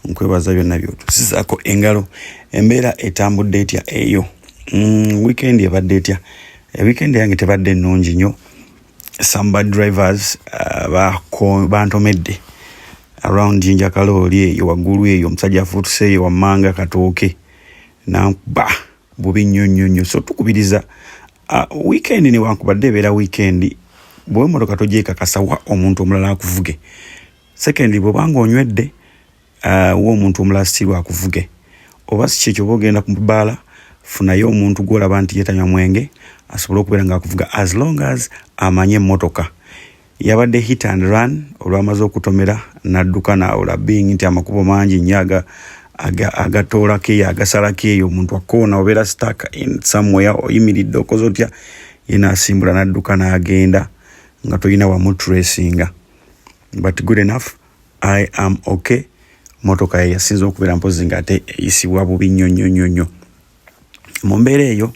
nkwebaza byonna byotusizaako engalo. Embeera etambudde etya eyo? Weekend ebadde etya? Weekend yange tebadde nnungi nnyo. Some bad drivers bantomedde around Jinja Kalooli eyo waggulu eyo, omusajja afuutuse eyo Wammanga Katooke nankuba bubi nnyo. So tukubiriza weekend newankubadde ebeera weekend, bwe motoka togyekakasa wa omuntu omulala akuvuge. Secondly, bw'obanga onywedde wa omuntu omulala sirwa akuvuge. Oba si kyekyo ogenda ku bbaala, funayo omuntu gw'olaba nti yetanywa mwenge asobole okubeera ng'akuvuga as long as amanye emmotoka. Yabadde hit and run olwamaze okutomera n'adduka n'awola being nti amakubo mangi nnyo agatoolako eyo agasalako eyo, omuntu akoona obeera stuck in somewhere oyimiridde okoze otya, ye n'asimbula n'adduka n'agenda nga tolina wamutracinga. But good enough, I am okay. Motoka ye yasinza okubeera mpozi nga ate eyisibwa bubi nnyo. Mu mbeera eyo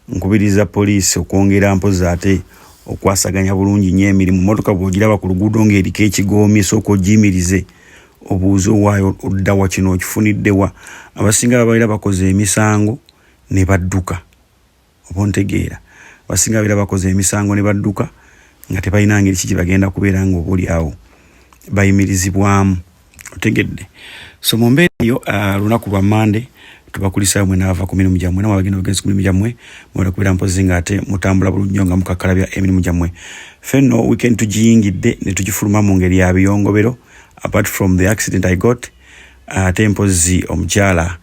nkubiriza poliisi okwongera mpozi ate okwasaganya bulungi nnyo emirimu. Motoka bw'ogiraba ku luguudo ng'eriko ekigoomi, sooka ogiyimirize obuuze owaayo oddawa kino okifuniddewa. Abasinga babaira bakoze emisango ne badduka. Oba ontegeera, abasinga babaira bakoze emisango ne badduka nga tebalina ngeri ki bagenda kubeera nga obuli awo bayimirizibwamu. Otegedde? So mu mbeera eyo lunaku lwa Monday tubakulisa mwe n'ava ku mirimu gyammwe namwe abagenda bagenzi ku mirimu gyammwe mwera kubeera mpozi nga ate mutambula bulungi nnyo nga mukakalabya emirimu gyammwe. Fenno weekend tugiyingidde ne tugifuluma mu ngeri ya biyongobero. Apart from the accident I got, ate mpozi omukyala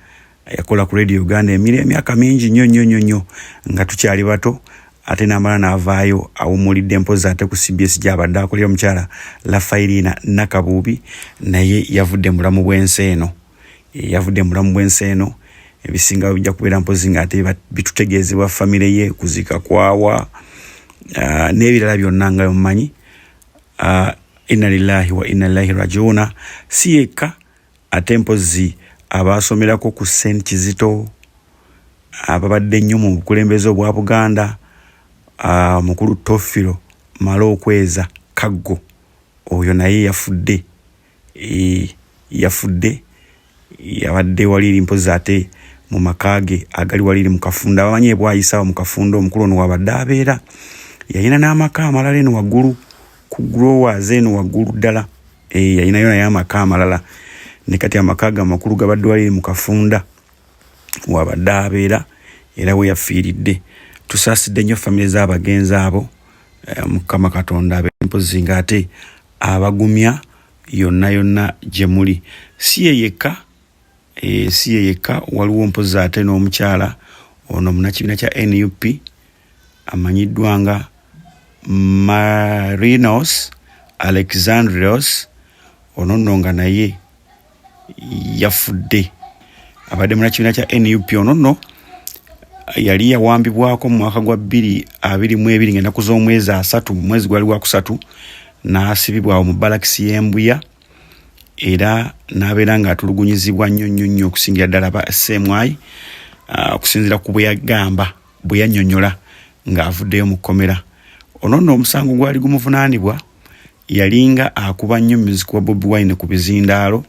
yakola ku Radio Uganda emyaka mingi nnyo nga tukyali bato, ate n'amala n'avaayo awumulidde mpozi ate ku CBS gy'abadde akolera omukyala Lafairina Nakabuubi, naye yavudde mulamu bw'ensi eno. Ebisinga bijja kubeera mpozi nga ate bitutegeezebwa famire ye, kuzika kwawa n'ebirala byonna nga mumanyi. Inna lillahi wa inna ilaihi rajiuna. Si yekka, ate mpozi abaasomerako ku St. Kizito, ababadde nnyo mu bukulembeze obwa Buganda, mukulu Tofiro Malo Okweza Kaggo, oyo naye yafudde. Yabadde waliri mpozi ate mu makage agali waliri mu Kafunda. Abamanyi bwayisa mu Kafunda omukulu ono wabadde abeera, yalina n'amaka amalala eno waggulu ku growers eno waggulu ddala. Yalinayo naye amaka amalala, ne kati amakaga amakulu gabadde waliri mu Kafunda wabadde abeera, era we yafiiridde. Tusaasidde nnyo famire z'abagenzi abo, Mukama Katonda abe mpozi nga ate abagumya yonna gye muli. Si ye yekka, waliwo mpozi ate n'omukyala ono munnakibiina kya NUP amanyiddwa nga Marinos Alexandros, ono nno nga naye yafudde. Abadde munnakibiina kya NUP. Ono nno yali yawambibwako mu mwaka gwa 2022 ng'ennaku z'omwezi 3, mwezi gwali gwa 3, n'asibibwa mu balakisi y'Embuya, era n'abeera ng'atulugunyizibwa nnyo okusingira ddala ba SMY, okusinziira ku bwe yannyonnyola ng'avuddeyo mu kkomera. Ono nno omusango gwali gumuvunaanibwa yalinga akuba nnyo music wa Bobi Wine ku bizindaalo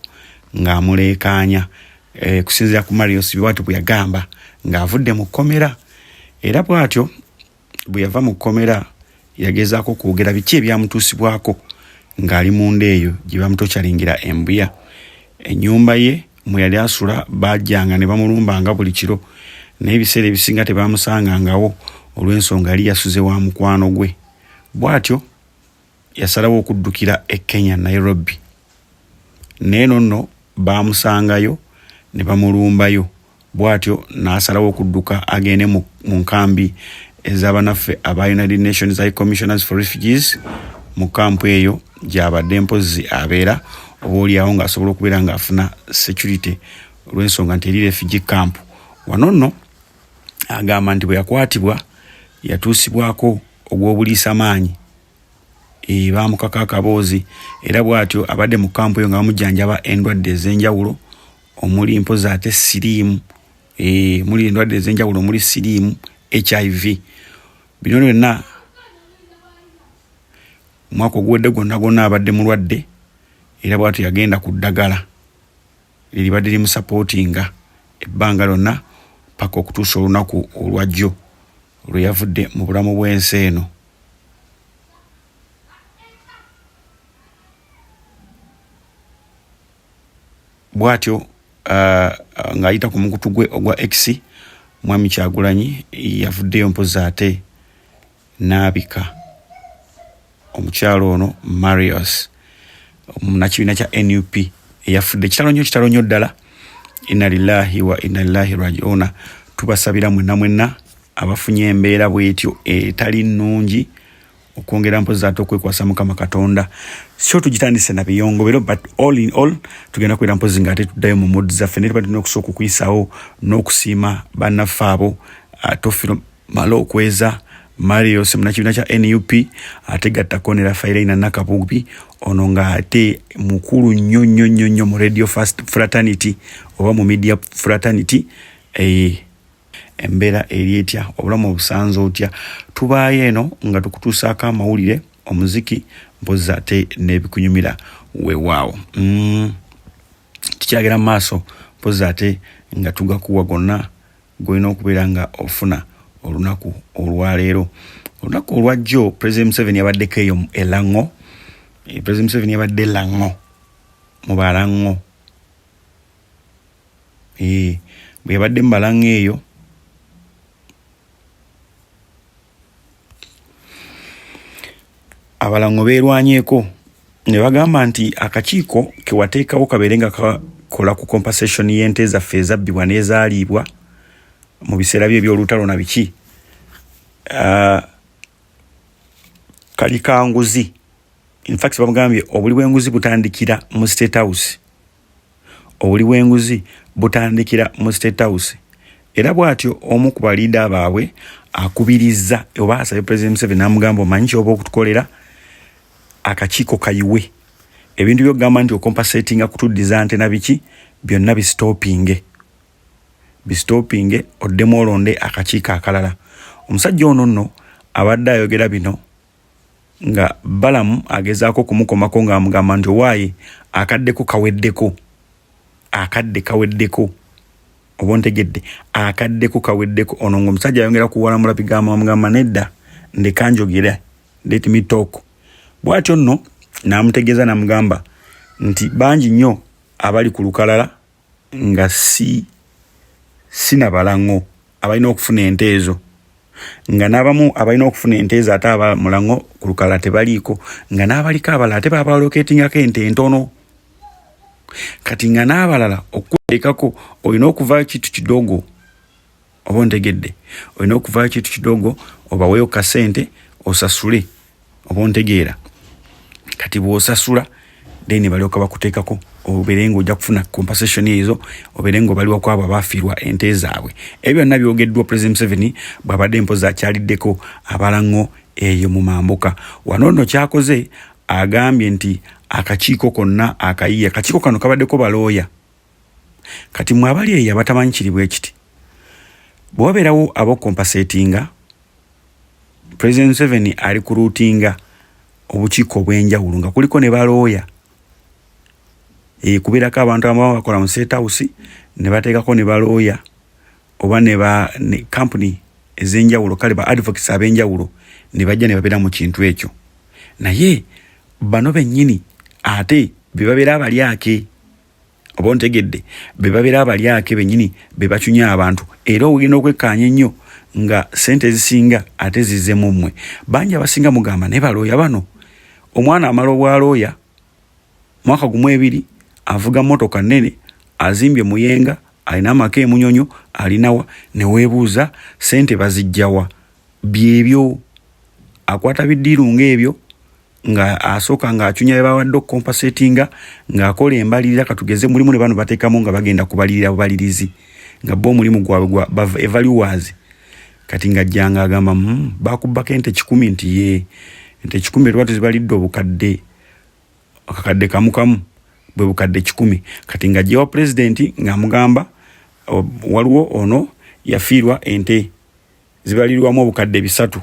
ng'amuleekaanya, kusinziira ku Marios bw'atyo bwe yagamba ng'avudde mu kkomera. Era bw'atyo bwe yava mu kkomera yagezaako kwogera biki ebyamutuusibwako ng'ali munda eyo gye bamutokyalingira Embuya. Ennyumba ye mwe yali asula bajjanga ne bamulumbanga buli kiro, naye ebiseera ebisinga tebamusangangawo olw'ensonga yali yasuze wa mukwano gwe. Bw'atyo yasalawo okuddukira e Kenya, Nairobi. Neeno nno baamusangayo ne bamulumbayo. Bw'atyo n'asalawo okudduka agende mu nkambi ez'abanaffe aba United Nations High Commissioners for Refugees, mu kampu eyo gy'abadde mpozi abeera, oba oliawo ng'asobola okubeera ng'afuna security olw'ensonga nti eri refugee camp. Wano nno agamba nti bwe yakwatibwa yatuusibwako ogw'obuliisamaanyi, baamukaka akaboozi, era bw'atyo abadde mu kampu eyo nga bamujjanjaba endwadde ez'enjawulo omuli mpozi ate siriimu, muli endwadde ez'enjawulo omuli siriimu, HIV. Bino byonna mwaka oguwedde gwonna abadde mulwadde, era bw'atyo yagenda ku ddagala liribadde limusupportinga ebbanga lyonna paka okutuusa olunaku olwajjo lwe yavudde mu bulamu bw'ensi eno. Bwatyo ng'ayita ku mukutu gwe ogwa X, Mwami Kyagulanyi yavuddeyo mpozi ate n'abika omukyalo ono Marius omunakibiina kya NUP eyafudde kitalo nnyo ddala. Inna lillahi wa inna ilaihi raji'un. Tubasabira mwenna abafunye embeera bwetyo etali nnungi okwongera mpozi ate okwekwasa Mukama Katonda. Sio tugitandise na biyongobero, but all in all tugenda kwera mpozi nga ate tuddayo mu mood zaffe ne tubadde n'okusooka okuyisawo n'okusiima bannaffe abo Tofiro Malo Okweza, Marius munakibiina kya NUP, ate gattako ne Rafaelina Nakabubi ono nga ate mukulu nnyo mu radio fraternity oba mu media fraternity. Embeera eri etya, obulamu obusanze otya. Tubaayo eno nga tukutuusaako amawulire, omuziki, mpozi ate n'ebikunyumira weewaawo. Tukyagera mu maaso mpozi ate nga tugakuwa gonna gwolina okubeera nga ofuna olunaku olwaleero. Olunaku olwajjo President Museveni yabaddeko eyo elango. President Museveni yabadde lango mu balango. Bwe yabadde mu balango eyo abalango beerwanyeeko ne bagamba nti akakiiko kewateekawo kabeere nga kakola ku compensation y'ente zaffe ezabbibwa n'ezaaliibwa mu biseera bye eby'olutalo na biki, kali ka nguzi. In fact bamugambye obuli bw'enguzi butandikira mu State House. Obuli bw'enguzi butandikira mu State House. Era bw'atyo omu ku baliida baabwe akubirizza oba asabye President Museveni n'amugamba omanyi ky'oba okutukolera akakiiko kayiwe ebintu by'okugamba nti okompensatinga kutuddiza nte na biki byonna bistopinge oddemu olonde akakiiko akalala. Omusajja ono nno abadde ayogera bino nga Balamu agezaako kumukomako ng'amugamba nti owaaye akadde kaweddeko oba ontegedde akaddeko kaweddeko. Ono ng'omusajja ayongera kuwalamula bigamba amugamba nedda ndeka njogera, let me talk. Bw'atyo nno n'amutegeeza n'amugamba nti bangi nnyo abali ku lukalala nga sina balango abalina okufuna ente ezo, nga n'abamu abalina okufuna ente ezo ate abamulango ku lukalala tebaliiko, nga n'abaliko abalala ate babaloketingako ente entono. Kati nga n'abalala okuteekako olina okuvaayo kitu kidogo oba ontegedde, olina okuvaayo kitu kidogo obaweeyo kasente osasule oba ontegeera. Kati bw'osasula then balyoka bakuteekako obeere ng'ojja kufuna compensation ezo, obeere ng'obaliwako abo abaafiirwa ente zaabwe. Ebyo byonna byogeddwa President Museveni bw'abadde mpozi akyaliddeko abalango eyo mu mambuka. Wano nno kyakoze agambye nti akakiiko konna akayiye, akakiiko kano kabaddeko balooya. Kati mwe abali eyo abatamanyi kiri bwe kiti, bwe wabeerawo abokompensatinga, President Museveni ali ku ruutinga obukiiko obw'enjawulo nga kuliko ne balooya. Kubeerako abantu abamu bakola mu State House ne bateekako ne balooya oba ne company ez'enjawulo, kale ba advocates ab'enjawulo ne bajja ne babeera mu kintu ekyo. Naye bano bennyini ate be babeera abalyake oba ontegedde, be babeera abalyake bennyini be bacunya abantu, era ogenda okwekkaanya ennyo nga sente ezisinga ate zizemu mmwe. Bangi abasinga mugamba ne balooya bano. Omwana amala obwalooya mwaka gumu ebiri avuga motoka nnene, azimbye muyenga, alina amaka emunyonyo, alinawa, ne weebuuza sente bazijjawa. Byebyo akwata biddiiru ng'ebyo nga asooka ng'acunya bawadde okukompensatinga ng'akola embalirira. Katugeze mulimu ne bano bateekamu nga bagenda kubalirira bubalirizi nga bo omulimu gwabwe gwa evaluers. Kati ng'ajjanga agamba bakubbako ente 10 nti ye ente 10 lwatu zibalidde obukadde akakadde kamu bwe bukadde 10. Kati ng'ajjawa president ng'amugamba waliwo ono yafiirwa ente zibalirwamu obukadde 3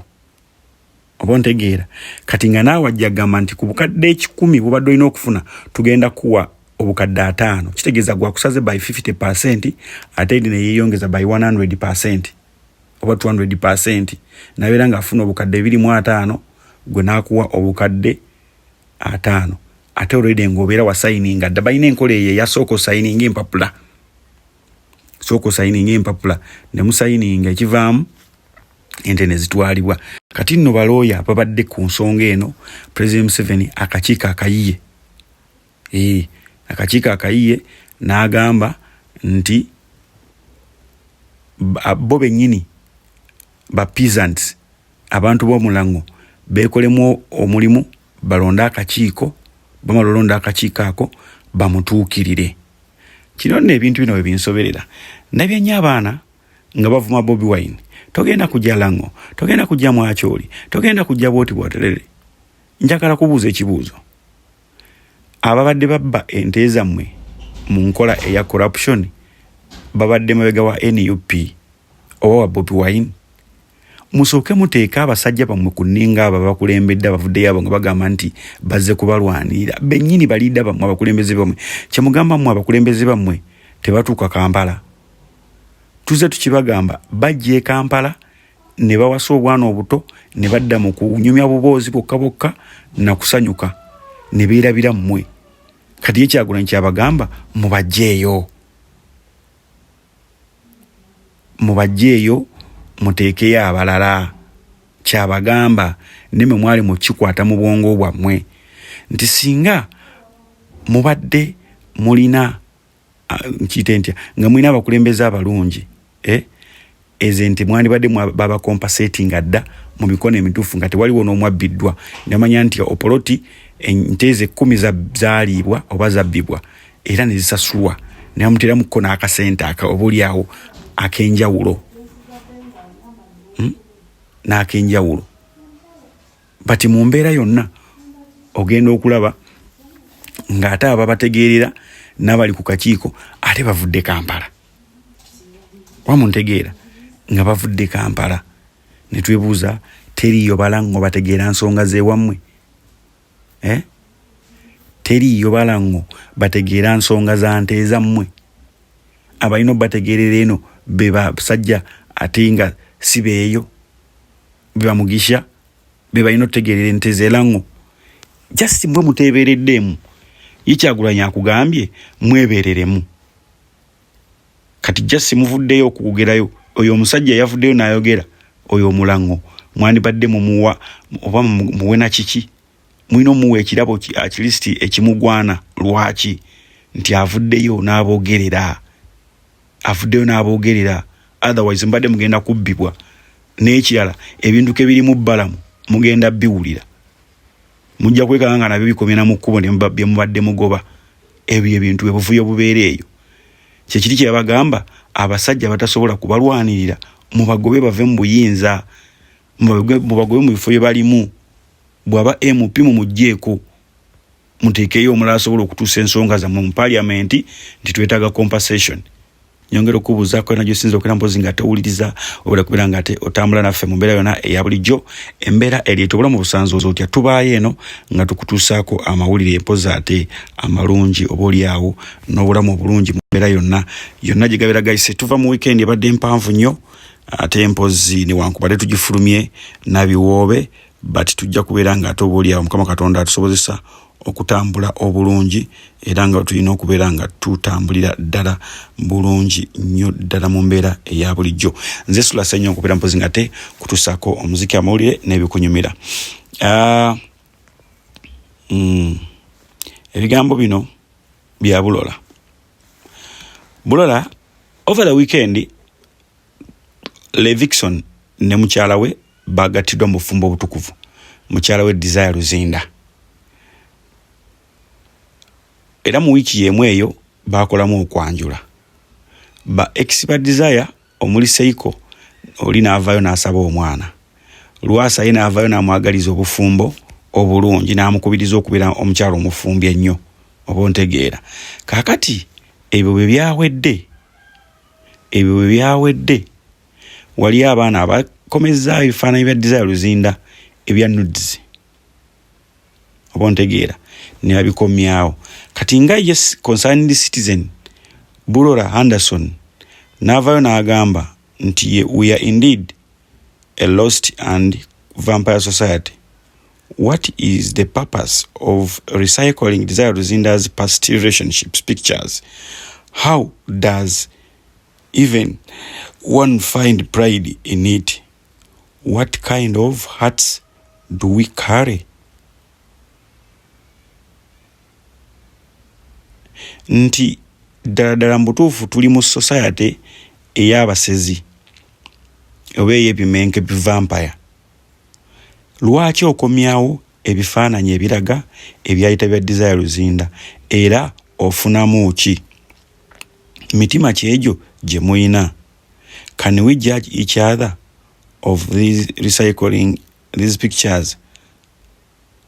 oba ontegeera. Kati nga naawe ajja gamba nti ku bukadde 10 bubadde olina okufuna tugenda kuwa obukadde 5 kitegeeza gwa kusaze by 50% ate ne yeyongeza by 100% oba 200% nabeera nga afuna obukadde 25 gwe nakuwa obukadde 5 ate already ngobeera wa signing adda bayina enkola ye ya soko signing empapula ne mu signing ekivaamu ente ne zitwalibwa. Kati nno balooya babadde ku nsonga eno President Museveni akakiiko akayiye n'agamba nti bo bennyini ba peasants abantu b'omulango beekolemu omulimu balonda akakiiko bamalolonda akakiiko ako bamutuukirire. Kino n'ebintu bino bwe binsoberera nabyenye abaana nga bavuma Bobi Wine togenda kujja Lango togenda kujja Mwacholi togenda kujja bwoti bwoterere. Njagala kubuuza ekibuuzo, ababadde babba ente zammwe mu nkola eya corruption babadde mabega wa NUP oba wa Bobi Wine, musooke muteeka abasajja bammwe ku nninga abo abakulembedde abavuddeyo abo nga bagamba nti bazze kubalwanirira bennyini baliidde bammwe abakulembeze bammwe. Kyemugamba mmwe abakulembeze bammwe tebatuuka Kampala, tuze tukibagamba bajje Kampala ne bawasa obwana obuto ne badda mu kunyumya buboozi bokka na kusanyuka ne beerabira mmwe. Kati Kyagulanyi kyabagamba mubajjeeyo muteekeyo abalala. Kyabagamba neme mwali mukikwata mu bwongo bwammwe nti singa mubadde mulina nkitentya nga mulina abakulembeze abalungi ezente mwani badde baba compensating adda mu mikono emituufu nga tewaliwo n'omwabbiddwa. Namanya nti Opoloti enteze 10 zaalibwa oba zabbibwa era ne zisasulwa ne bamutera mu kona akasente obulyawo akenjawulo n'akenjawulo. Bati mu mbeera yonna ogenda okulaba ng'ate ababategeerera n'abali ku kakiiko ate bavudde Kampala. Wamuntegeera nga bavudde Kampala. Ne twebuuza teriyo Balango bategeera nsonga z'ewammwe? Teriyo Balango bategeera nsonga za nte zammwe? Abalina bategeerera eno be basajja ate nga si beeyo be bamugisha be balina otegeerera ente z'Elango. Just mwe muteebereddemu. Kyagulanyi akugambye mwebereremu. Kati just muvuddeyo okugerayo oyo omusajja yavuddeyo n'ayogera oyo Omulango mwandibadde mumuwa oba muwena kiki mwino muwe ekirabo at least ekimugwana. Lwaki? Nti avuddeyo n'aboogerera otherwise mbadde mugenda kubbibwa n'ekirala ebintu ke biri mu bbalamu mugenda biwulira mujja kwekanga nabyo bikomera mu kkubo ne bye mubadde mugoba ebyo ebintu ebuvuyo bubeereeyo. Kyekiri kye bagamba abasajja batasobola kubalwanirira mubagobe bave mu buyinza mubagobe mu bifo bye balimu. Bw'aba MP mumugjeeko muteekeyo omulala asobola okutuusa ensonga zammwe mu parliament nti twetaaga compensation. Nyongera okubuuzaako najjo sinza okera mpozi nga towuliriza obula kubeera nga ate otambula naffe mu mbeera yonna eya bulijjo. Embeera ereeta obulamu busanzoozo otya tubaayo eno nga tukutuusaako amawulire empozi ate amalungi oba olyawo n'obulamu obulungi mu mbeera yonna gye gabeera gayise. Tuva mu weekend ebadde mpanvu nnyo ate empozi newankubadde tugifulumye nabiwoobe but tujja kubeera nga ate oba olyawo Mukama Katonda atusobozesa okutambula obulungi era nga tulina okubeera nga tutambulira ddala bulungi nnyo ddala mu mbeera eya bulijjo. Nze Sulasa nnyo okubeera mpozi nga te kutusaako omuziki amawulire n'ebikunyumira. Ebigambo bino bya Bulola. Bulola over the weekend Levikson ne mukyala we bagatiddwa mu bufumbo obutukuvu. Mukyala we Desire Luzinda. Era mu wiki yemu eyo bakolamu okwanjula. Ba ex-ba Desire omuli Seiko oli n'avaayo n'asaba omwana. Lwasa ye n'avaayo n'amwagaliza obufumbo obulungi n'amukubiriza okubeera omukyalo omufumbi ennyo oba ontegeera. Kaakati ebyo bwe byawedde wali abaana abakomezaayo ebifaananyi bya Desire Luzinda ebya nudes oba ontegeera ne abikomyawo. Kati nga yes concerned citizen Burora Anderson n'avaayo n'agamba nti we are indeed a lost and vampire society. What is the purpose of recycling Desire Luzinda's past relationships pictures? How does even one find pride in it? What kind of hearts do we carry? Nti ddala mbutuufu tuli mu society ey'abasezi oba ey'ebimenke bivampire. Lwaki okomyawo ebifaananyi ebiraga ebyayita bya Desire Luzinda era ofunamu ki? Mitima kyejo gye muyina. Can we judge each other of these recycling these pictures?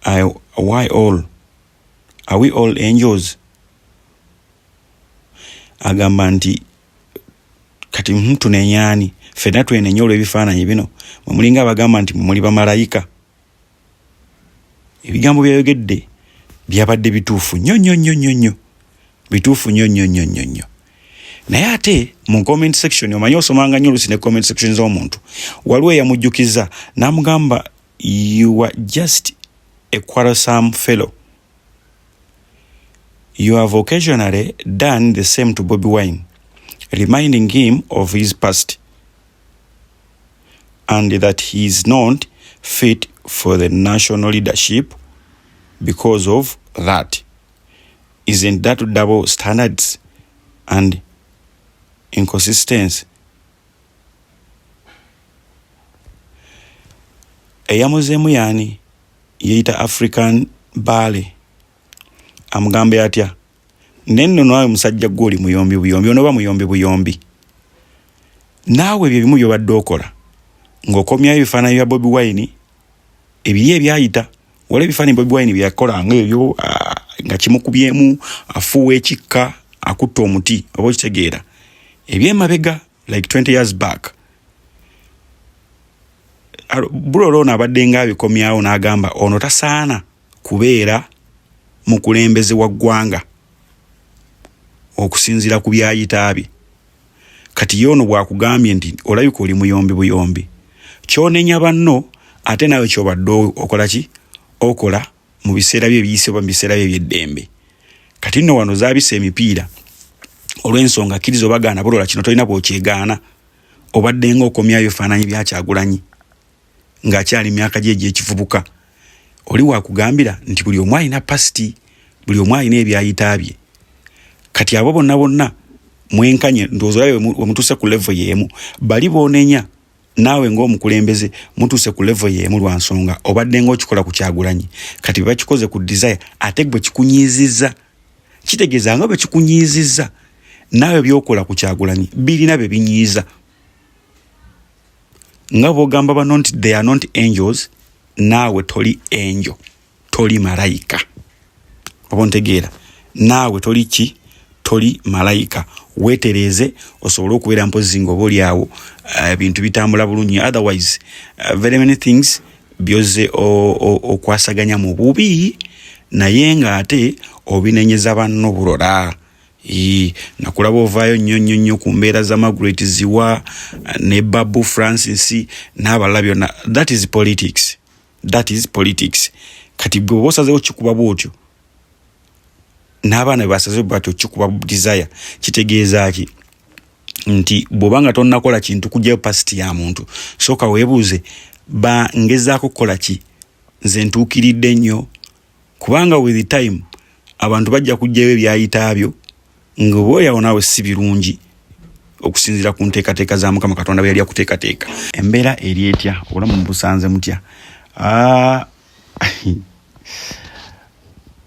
Are we all angels? Agamba nti kati mtu nenyani fena twenenye olw'ebifaananyi bino mulinga abagamba nti muli bamalayika. Ebigambo byayogedde byabadde bituufu nnyo bituufu nnyo. Naye ate mu comment section omanyi osomanga nnyo olusi ne comment section z'omuntu waliwo eyamujjukiza n'amugamba you are just a quarrelsome fellow. You have occasionally done the same to Bobi Wine, reminding him of his past and that he is not fit for the national leadership because of that. Isn't that double standards and inconsistency? Eyamuzemu yani yeita African Bale amugambe atya nenno nawe musajja goli muyombi buyombi onoba muyombi buyombi naawe bye bimu byobadde okola ng'okomyayo ebifaananyi bya Bobi Wine ebiri ebyayita wala ebifaananyi Bobi Wine byakola ng'ebyo nga kimukubyemu afuuwa ekikka akutta omuti oba okitegeera ebyemabega like 20 years back. Bulolo n'abadde ng'abikomyawo n'agamba ono tasaana kubeera mukulembeze wa ggwanga okusinzira ku byayita bye. Kati yono bwakugambye nti olabika oli muyombi buyombi kyonenya banno ate nawe kyobadde okola ki okola mu biseera bye biyise mu biseera bye by'eddembe. Kati nno wano zaabise emipiira olw'ensonga kkirizo bagaana bulola kino tolina bw'okyegaana obadde ng'okomyayo ebifaananyi bya Kyagulanyi ng'akyali myaka gye egy'ekivubuka. Oli wakugambira nti buli omu alina pasti, buli omu alina ebyayita bye. Kati abo bonna mwenkanye ndowooza we mutuse ku level y'emu bali boonenya naawe ng'omukulembeze mutuse ku level y'emu lwa nsonga obadde ng'okikola ku Kyagulanyi. Kati bwe bakikoze ku Desire ate bwe kikunyiizizza kitegeeza nga bwe kikunyiizizza naawe byokola ku Kyagulanyi birina bye binyiiza. Nga bw'ogamba bano nti they are not angels, naawe toli angel, toli malayika. Oba ntegeera naawe toli ki? Toli malayika. Weetereeze osobole okubeera mpozi ng'oba oli awo ebintu bitambula bulungi. Otherwise very many things byoze okwasaganya mu bubi naye ng'ate obinenyeza banno bulola. Nakulaba ovaayo nnyo ku mbeera za Margaret Ziwa ne Babu Francis n'abalala byonna. That is politics. Kati bwe bosazeewo kikuba bwotyo n'abaana basazeewo batyo kikuba Desire kitegeeza ki nti bw'obanga tonnakola kintu kujjayo pasti ya muntu sooka weebuuze ngezaako kukola ki nze ntuukiridde nnyo kubanga with the time abantu bajja kujjayo ebyayita byo ng'oboolyawo naawe si birungi okusinziira ku nteekateeka za Mukama Katonda bwe yali akuteekateeka. Embeera eri etya? Obulamu busanze mutya?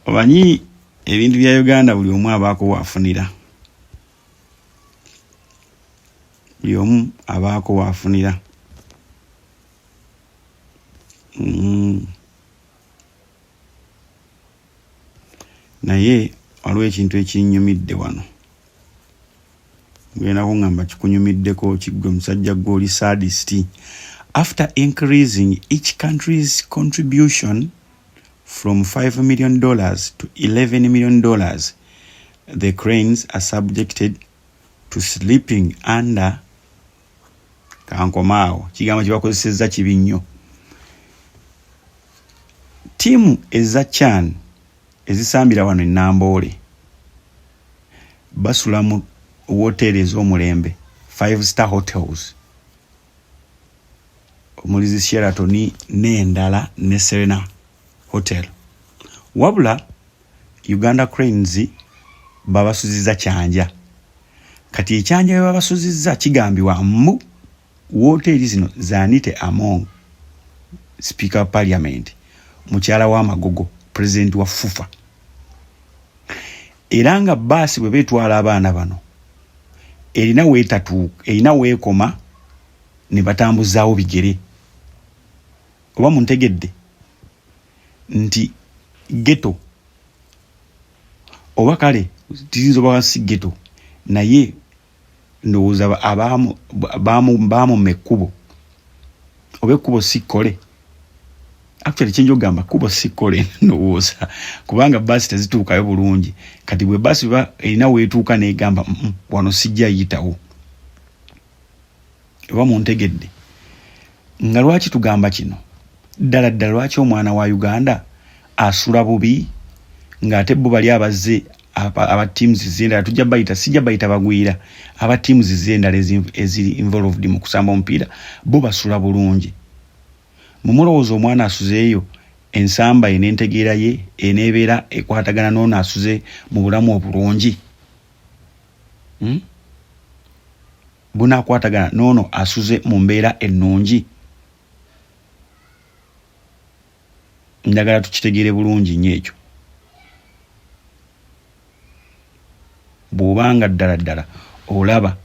Omanyi ebintu bya Uganda buli omu abaako waafunira. Buli omu abaako waafunira. Naye waliwo ekintu ekinnyumidde wano. Ngenda kungamba kikunyumiddeko kiggwe musajja gw'oli sadist. After increasing each country's contribution from $5 million to $11 million, the cranes are subjected to sleeping under kankomao. Kigambo kibakozesezza kibi nnyo. Tiimu eza CHAN ezisambira wano e Namboole basula mu hoteli ez'omulembe 5-star hotels omuli Sheraton n'endala ne Serena Hotel. Wabula Uganda Cranes babasuzizza kyanja. Kati ekyanja bye babasuzizza kigambibwa mbu hoteli zino Zanite Among, Speaker of Parliament, mukyala wa Magogo, President wa FUFA. Era nga basi bwe betwala abaana bano erina weekoma ne batambuzaawo bigere. Oba muntegedde nti ghetto oba kale tiyinza oba si ghetto naye ndowooza abamu mekkubo oba ekkubo si kkole. Actually chenjo gamba kubo si kkole ndowooza kubanga basi tezituukayo bulungi. Kati bwe basi erina weetuuka n'egamba wano sijja yitawo. Oba muntegedde nga lwaki tugamba kino? Ddala lwaki omwana wa Uganda asula bubi ng'ate bo bali abazze aba teams zendala sijja bayita bagwira aba teams zendala eziri involved mu kusamba omupiira bo basula bulungi. Mumulowooza omwana asuzeeyo ensamba enentegeera ye eneebeera ekwatagana n'ono asuze mu bulamu obulungi. Bunaakwatagana n'ono asuze mu mbeera ennungi. Njagala tukitegeere bulungi nnyo ekyo. Bw'obanga ddala olaba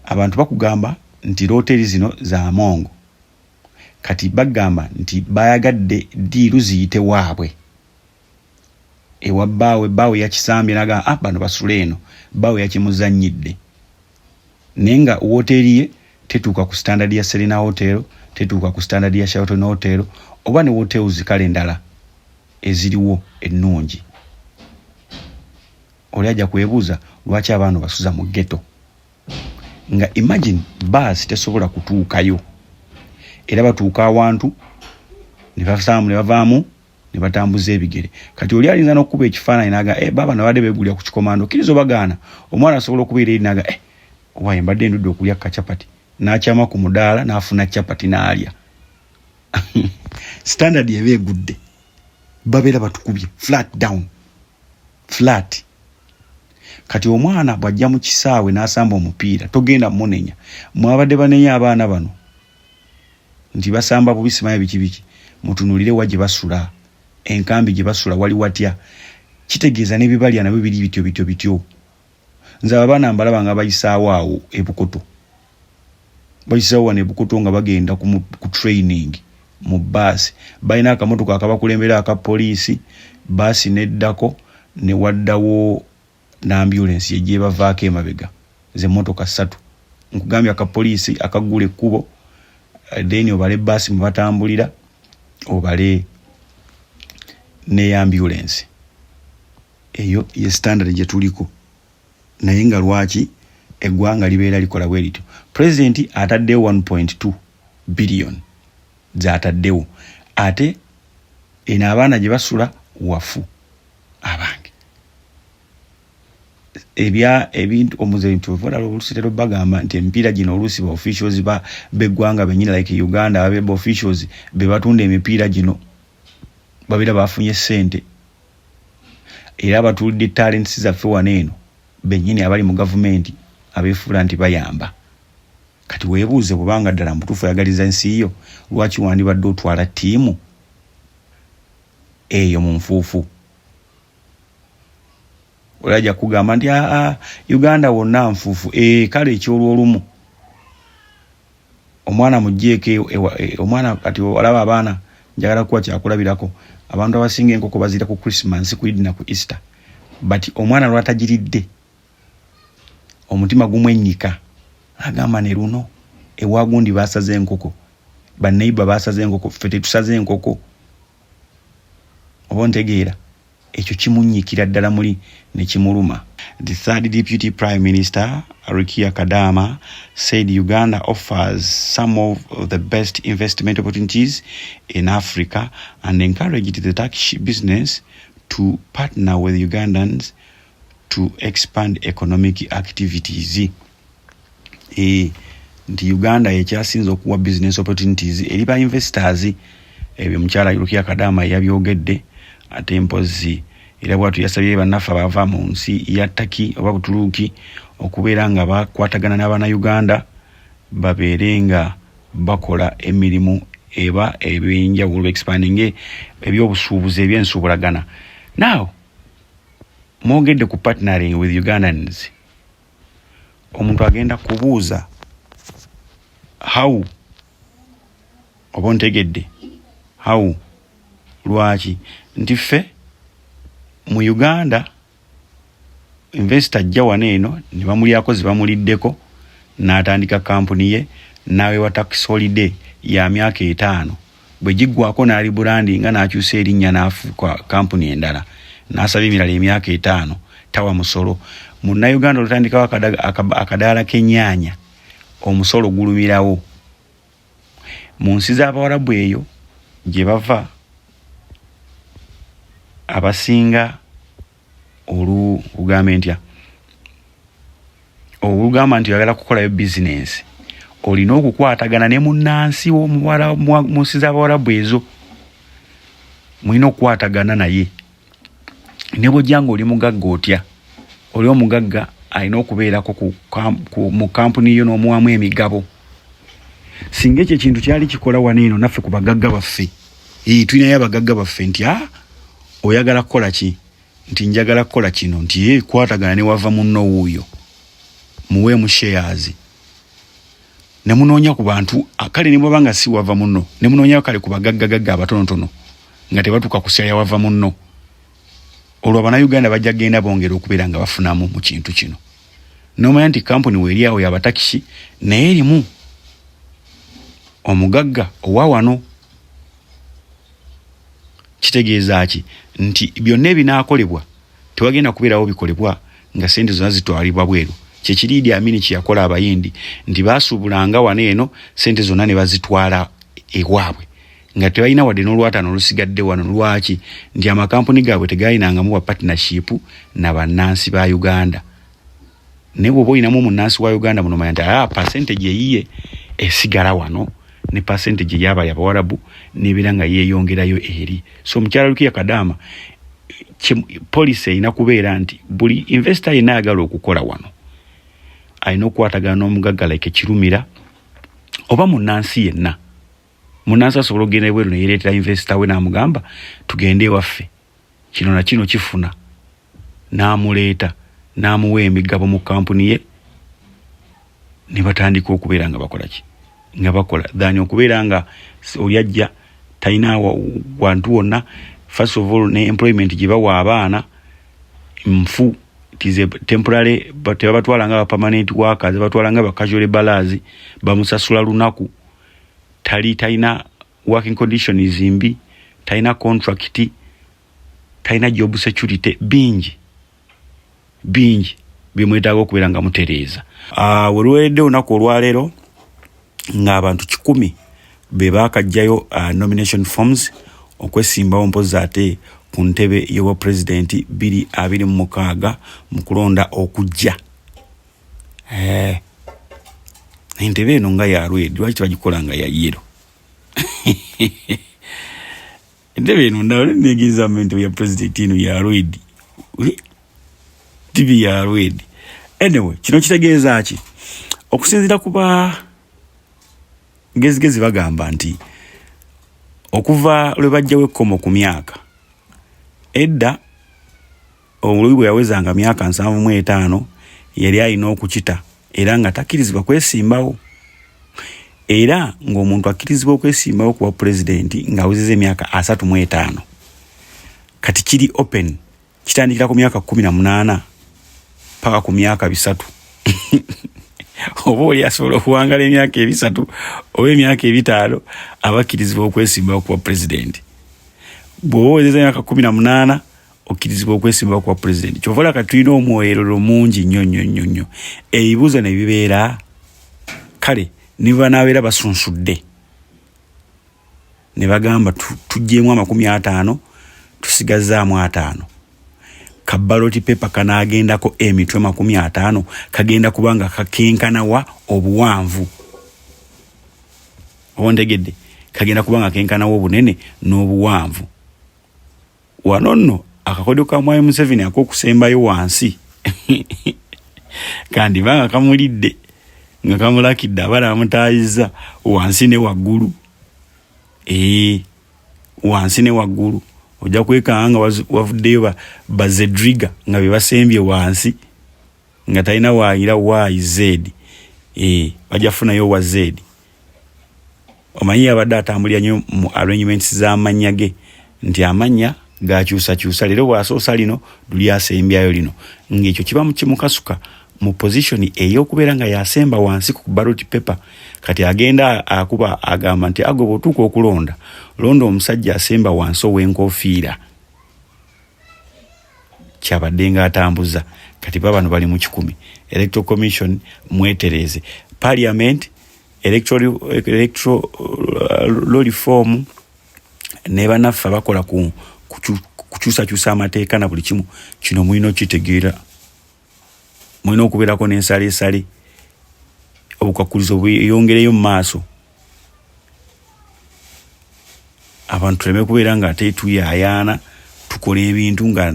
abantu bakugamba nti hoteli zino za Mongo, kati bagamba nti bayagadde diiru ziyite waabwe ewa bbaawe yakisambye naga bano basula eno bbaawe yakimuzannyidde naye nga hoteli ye tetuuka ku standard ya Serena Hotel, tetuuka ku standard ya Sheraton Hotel oba ne hotels kale endala eziriwo ennungi. Oli ajja kwebuuza lwaki abantu basuza mu ghetto. Nga imagine bus tesobola kutuukayo era batuuka awantu ne bavaamu ne batambuza ebigere. Kati oli alinza n'okukuba ekifaananyi naga baba nabadde beegulira ku kikomando kirizo bagaana omwana asobola okubeera eri naga owaye mbadde ndudde okulya kachapati n'akyama ku mudaala n'afuna chapati n'alya. Standard yeba egudde babeera batukubye flat down flat. Kati omwana bwajja mu kisaawe n'asamba omupiira togenda munenya. Mwabadde banenya abaana bano nti basamba bubi simanyi biki mutunulire waje basula enkambi gye basula wali watya kitegeeza n'ebibalya nabyo biri bityo. Nze abaana mbalaba nga bayisaawo awo ebukoto bayisaawo ne bukoto nga bagenda ku training mu basi balina akamotoka akabakulembera aka poliisi basi neddako ne waddawo n'ambulance yejje bavaako emabega ze motoka 3 nkugambye aka poliisi akagula ekkubo then obale basi mu batambulira obale ne ambulance eyo ye standard gye tuliko. Naye nga lwaki eggwanga libeera likola bwe lityo? President ataddewo 1.2 billion zataddewo ate eno abaana gye basula wafu abange ebintu omuzentu volala olusitero bagamba nti emipiira gino oluusi ba officials beggwanga bennyini like Uganda abeba officials be batunda emipiira gino babeera bafunye ssente era abatulidde talents zaffe wano eno bennyini abali mu gavumenti abeefuula nti bayamba. Kati weebuuze bw'obanga ddala mutuufu ayagaliza ensi yo lwaki wandibadde otwala ttiimu eyo mu nfuufu? Olajja kugamba nti Uganda wonna nfuufu. Kale ekyolwolumu omwana mugjeeko omwana kati olaba abaana njagala kuwa kyakulabirako abantu abasinga enkoko bazira ku Christmas ku Eid na ku Easter but omwana lwatagiridde omutima gumwennyika agamba ne luno ewagundi basaze enkoko baneiba basaze enkoko fete tusaze enkoko obontegeera ekyo kimunyikira ddala muli ne kimuluma. The third Deputy Prime Minister, Rukia Kadama, said Uganda offers some of the best investment opportunities in Africa and encouraged the Turkish business to partner with Ugandans to expand economic activities. Nti Uganda ekyasinze okuwa business opportunities eri ba investors ebyo mukyala Rukia Kadama yabyogedde ate mpozi era bwatu yasabye bannafa bava mu nsi ya Turkey oba Buturuki okubeera nga bakwatagana n'abana Uganda babeerenga bakola emirimu eba ebyenjawulo expanding ebyobusuubuzi ebyensuubulagana. Now mwogedde ku partnering with Ugandans, omuntu agenda kubuuza how obontegedde how lwaki nti ffe mu Uganda investor ajja wano eno ne bamulyako zibamuliddeko n'atandika kampuni ye nawe wa tax holiday ya myaka 5 bwe giggwako n'ali branding n'akyusa erinnya n'afuuka kampuni endala n'asaba emirala emyaka 5 tawa musolo. Munna Uganda olutandikawo akadaala k'ennyaanya omusolo gulumirawo. Mu nsi z'Abawarabu eyo gye bava abasinga olugamba ntya olugamba nti oyagala kukolayo business olina okukwatagana ne munnansi w'omuwala mu nsi z'Abawarabu ezo, mulina okukwatagana naye. Ne bw'ojjanga oli mugagga otya, oli omugagga alina okubeerako mu kampuni yo n'omuwamu emigabo. Singa ekyo ekintu kyali kikola wano eno naffe ku bagagga baffe, tulinayo abagagga baffe nti oyagala kukola ki, nti njagala kukola kino, nti kwatagana ne wava munno wuuyo muweemu shares ne munoonya ku bantu kale ne bwabanga si wava munno ne munoonya kale ku bagaggagagga abatonotono nga tebatuuka kusaya wava munno. Olwo Abannayuganda bajja genda bongera okubeera nga bafunamu mu kintu kino. Nomanya nti kampuni weeri awo y'abatakishi naye erimu omugagga owa wano. Kitegeeza ki nti byonna ebinaakolebwa tewagenda kubeerawo bikolebwa nga sente zonna zitwalibwa bweru. Kyekiri Idi Amin kye yakola abayindi nti baasuubulanga wano eno sente zonna ne bazitwala ewaabwe nga tebalina wadde n'olwataano olusigadde wano. Lwaki? Nti amakampuni gaabwe tegaalinangamu wa partnership na bannansi ba Uganda. Ne bw'oba olinamu omunnansi wa Uganda muno manya nti percentage eyiye esigala wano ne percentage y'abali Abawarabu n'ebeera nga yeeyongerayo eri. So mukyala Rukia Kadama policy erina kubeera nti buli investor yenna ayagala okukola wano alina okukwatagana n'omugagga like Kirumira oba munnansi yenna. Munnansi asobola okugenda ebweru ne yeereetera investor we n'amugamba tugende ewaffe kino na kino kifuna, n'amuleeta n'amuwa emigabo mu kampuni ye ne batandika okubeera nga bakola ki, nga bakola dhani okubeera nga oli ajja talina wantu wonna. First of all ne employment gye bawa abaana mfu tize temporary tebabatwala nga permanent workers, batwala nga casual laborers bamusasula lunaku. Talina working conditions mbi, talina contract, talina job security, bingi bimwetaaga okubeera nga mutereeza. Weruwedde olunaku olwaleero ng'abantu 100 be baakajjayo nomination forms okwesimbawo mpozi ate ku ntebe y'obwa president 2026 mu kulonda okujja. Entebe eno nga ya Rwedi, lwaki tebagikola nga ya yero? Entebe eno ndabona neegeza ntebe ya president eno ya Rwedi. TV ya Rwedi. Anyway, kino kitegeeza ki? Okusinziira kuba ngezigezi bagamba nti okuva lwe bajjawo ekkomo ku myaka edda omuluyi bwe yawezanga myaka 75 yali alina okukita era nga takkirizibwa kwesimbawo, era ng'omuntu akkirizibwa okwesimbawo kuba pulezidenti ng'awezezza emyaka 35 kati kiri open, kitandikira ku myaka 18 paka ku myaka 3 oba oli asobola okuwangala emyaka 3 oba emyaka 5 abakkirizibwa okwesimbawo kuba pulezidenti. Bw'owezeza emyaka 18 okkirizibwa okwesimbawo kuba pulezidenti. Kyovala kati tulina omwoyerero mungi nnyo. Ebibuuzo ne bibeera kale ne banaabeera basunsudde ne bagamba tujjeemu 50 tusigazaamu 5. Ka ballot paper kanaagendako emitwe 50 kagenda kubanga kakenkanawa obuwanvu. Ontegedde kagenda kubanga kenkanawa obunene n'obuwanvu. Wano nno akakodyo ka Mwai Museveni ak'okusembayo wansi kandi banga kamulidde nga kamulakidde abala amutaayiza wansi ne waggulu. Wansi ne waggulu ojja kwekanga wavuddeyo bazedriga nga bebasembye wansi nga talina waayira YZ. Bajja funayo wa Z. Omanyi abadde atambulira nnyo mu arrangements z'amannya ge nti amanya gakyusa leero bw'asoosa lino luli asembyayo lino ng'ekyo kiba mukasuka mu position ey'okubeera nga yasemba wansi ku ballot paper. Kati agenda akuba agamba nti agoba otuuka okulonda londa omusajja asemba wansi ow'enkofiira. Kyabadde nga atambuza kati bano bali mu 10. Electoral Commission mwetereze. Parliament electoral reform ne banaffe bakola kukyusa amateeka na buli kimu kino mulina okitegeera. Mulina okubeerako n'ensaleesale obukwakulizo bweyongereyo mu maaso. Abantu tuleme kubeera nga ate tuyayaana tukola ebintu nga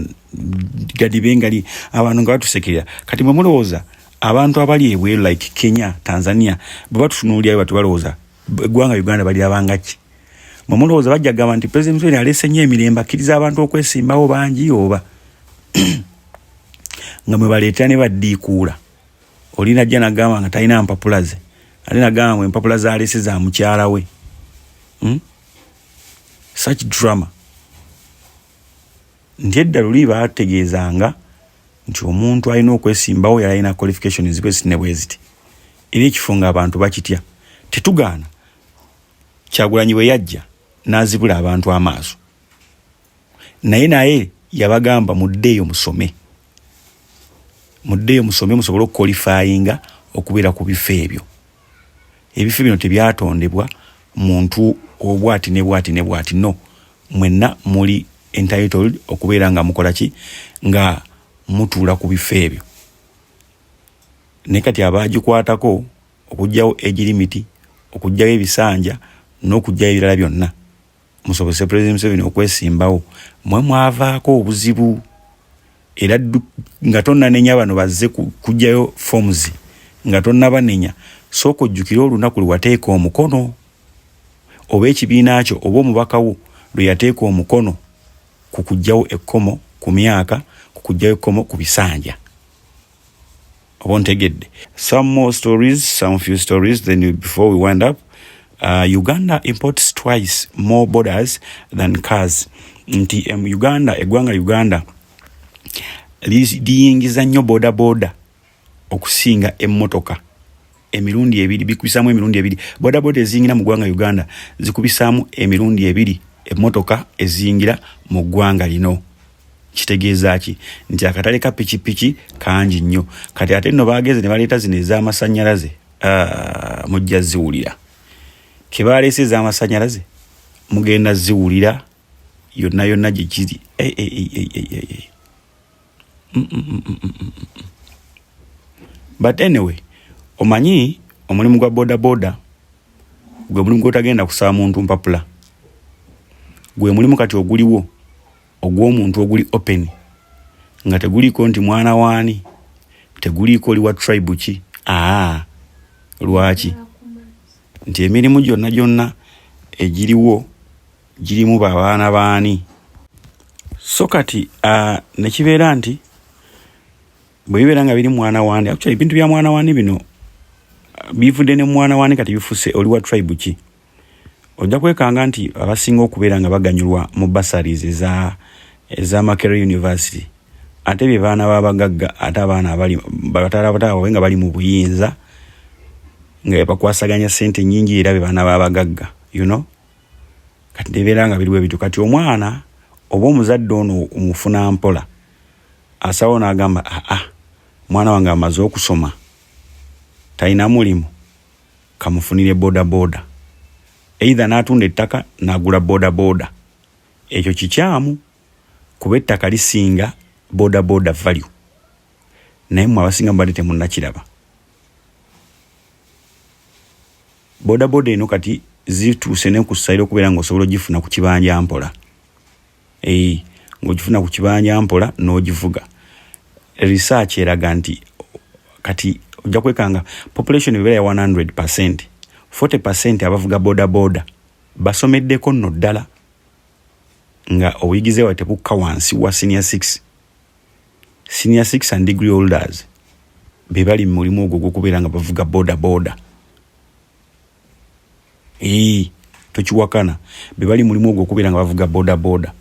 gadibe ngali abantu nga batusekerera. Kati mwe mulowooza abantu abali ebweru like Kenya, Tanzania bwe batutunuulirayo batubalowooza eggwanga Uganda bali abangaki? Mwe mulowooza bajja gamba nti President Museveni aleese nnyo emirembe akkiriza abantu okwesimbawo bangi oba nga mwe baleetera ne baddiikuula. Oli najja nagamba nga talina mpapula ze. Ali nagamba mwe empapula zaleese za mukyala we. Such drama. Nti edda luli baategeezanga nti omuntu alina okwesimbawo yalina qualifications bweziti ne bweziti. Era ekifo nga abantu bakitya. Tetugaana. Kyagulanyi bwe yajja n'azibula abantu amaaso. Naye yabagamba muddeeyo musome. Muddeeyo musome musobole okuqualifyinga okubeera ku bifo ebyo. Ebifo bino tebyatondebwa muntu obwati ne bwati no. Mwenna muli entitled okubeera nga mukola ki nga mutuula ku bifo ebyo. Ne kati abaagikwatako okugyawo age limit, okugyawo ebisanja n'okugyawo ebirala byonna musobose President Museveni okwesimbawo. Mwe mwavaako obuzibu era nga tonnanenya bano bazze kugyayo forms nga tonnabanenya. Sooka ojjukire olunaku lwe wateeka omukono oba ekibiina kyo oba omubaka wo lwe yateeka omukono ku kugyawo ekkomo ku myaka, ku kugyawo ekkomo ku bisanja. Oba ntegedde. Some few stories then before we wind up. Uganda imports twice more borders than cars. Nti eggwanga Uganda liyingiza nnyo boda okusinga emmotoka emirundi 2, bikubisaamu emirundi 2. Boda ezingira mu ggwanga Uganda zikubisaamu emirundi 2 emmotoka ezingira mu ggwanga lino. Kitegeeza ki? Nti akatale ka pikipiki kangi nnyo. Kati ate nno baageze ne baleeta zino ez'amasannyalaze. Mujja ziwulira. Ke baleese ez'amasannyalaze mugenda ziwulira yonna gye kiri. But anyway, omanyi omulimu gwa boda gwe mulimu gw'otagenda kusaba muntu mpapula. Gwe mulimu kati oguliwo ogw'omuntu oguli open nga teguliko nti mwana waani, teguliko oli wa tribe ki. Lwaki? Nti emirimu gyonna egiriwo girimu babaana baani. So kati ne kibeera nti bwe bibeera nga biri mwana waani, actually ebintu bya mwana waani bino bivudde ne mwana waani kati bifuse oli wa tribe ki. Ojja kwekanga nti abasinga okubeera nga baganyulwa mu bursaries eza Makerere University ate bye baana babagagga ate abaana abali batala nga bali mu buyinza nga bakwasaganya sente nyingi era be bana babagagga, you know. Kati debeera nga biriwe bitu kati omwana oba omuzadde ono omufuna mpola asawo n'agamba mwana wange amaze okusoma talina mulimu kamufunire boda either n'atunda ettaka n'agula boda ekyo kikyamu kuba ettaka lisinga boda value naye mwe abasinga mbadde temunnakiraba. Boda eno kati zituuse ne ku side okubeera ng'osobola ogifuna ku kibanja mpola. Ng'ogifuna ku kibanja mpola n'ogivuga. Research eraga nti kati ojja kwekanga population ebeera ya 100%. 40% abavuga boda basomeddeko nno ddala nga obuyigize bwabwe tebukka wansi wa senior 6. Senior 6 and degree holders be bali mu mulimu ogwo gw'okubeera nga bavuga boda. Tokiwakana be bali mu mulimu ogwo okubeera nga bavuga boda.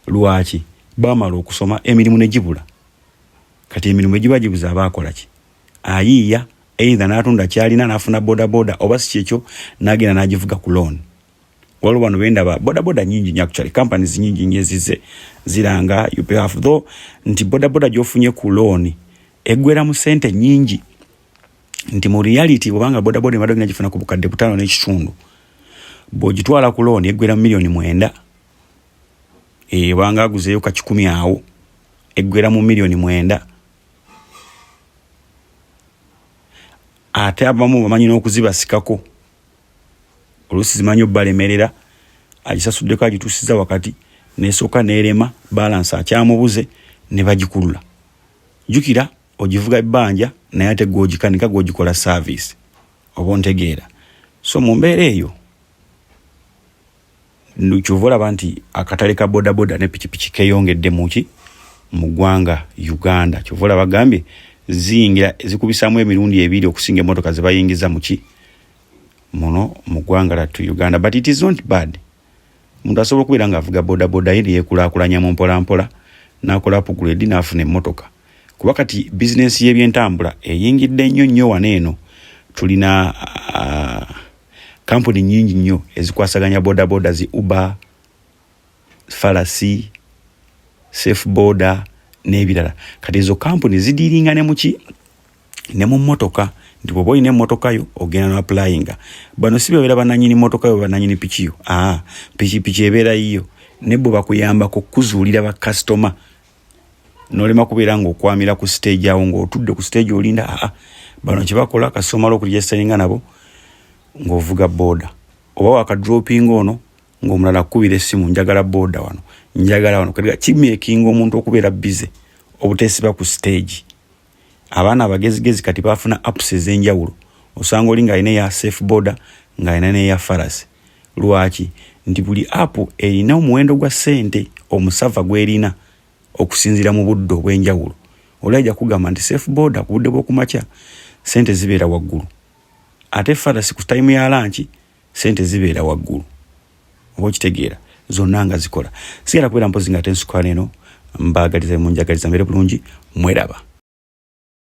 Lwaki? Bamala okusoma emirimu ne gibula. Kati emirimu egiba gibuza abaakola ki? Ayiiya either n'atunda kyalina n'afuna boda oba si kyekyo n'agenda n'agivuga ku loan. Waliwo bano bendaba boda nyingi nnyo actually, companies nyingi nnyo ziranga you pay half though nti boda gy'ofunye ku loan eggwera mu sente nyingi. Nti mu reality bw'obanga boda emadde ogenda gifuna ku bukadde 5.5 bw'ogitwala ku loan eggwera mu million 9. Bwanga aguzeeyo ka 10 awo eggwera mu million 9. Ate abamu bamanyi n'okuzibasikako oluusi zimanyi obbalemerera agisasuddeko agituusiza wakati n'esooka n'erema balance akyamubuze ne bagikulula. Jukira ogivuga ebbanja naye ate gw'ogikanika gw'ogikola service oba ontegeera. So mu mbeera eyo kyova olaba nti akatale ka boda ne pikipiki keeyongedde mu ggwanga Uganda. Kyova olaba gambye ziyingira zikubisaamu emirundi 2 okusinga emmotoka ze bayingiza muno mu ggwanga lattu Uganda. But it is not bad. Muntu asobola okubeera ng'avuga boda ye yeekulaakulanya mu mpola n'akola upgrade n'afuna emmotoka. Kuba kati bizinensi y'ebyentambula eyingidde nnyo wano eno. Tulina kampuni nyingi nnyo ezikwasaganya boda zi Uber, Farasi, Safe Boda n'ebirala. Kati ezo kampuni zidiiringa ne mu mmotoka. Nti bw'oba olina emmotoka yo ogenda n'applyinga. Bano si bebeera bannannyini mmotoka yo bannannyini piki yo. Pikipiki ebeera yiyo ne bwe bakuyambako kuzuulira bakasitoma. N'olema kubeera ng'okwamira ku stage awo ng'otudde ku stage olinda. Bano kye bakola kasitoma okuregisteringa nabo ng'ovuga boda. Oba wakadropinga ono ng'omulala akubira essimu njagala boda wano. Njagala wano. Kimeekinga omuntu okubeera busy obuteesiba ku stage. Abaana abagezigezi kati bafuna apps ez'enjawulo. Osanga oli ng'alina eya Safe Boda ng'alina n'eya Farasi. Lwaki? Nti buli app erina omuwendo gwa ssente omusava gw'erina okusinziira mu budde obw'enjawulo. Olajja kugamba nti Safe Boda ku budde bw'okumakya ssente zibeera waggulu. Ate Farasi ku time ya lunch ssente zibeera waggulu. Oba okitegeera zonna nga zikola. Sigala kubeera mpozi nga ate nsukwana eno mbaagaliza munjagaliza mbere bulungi mweraba.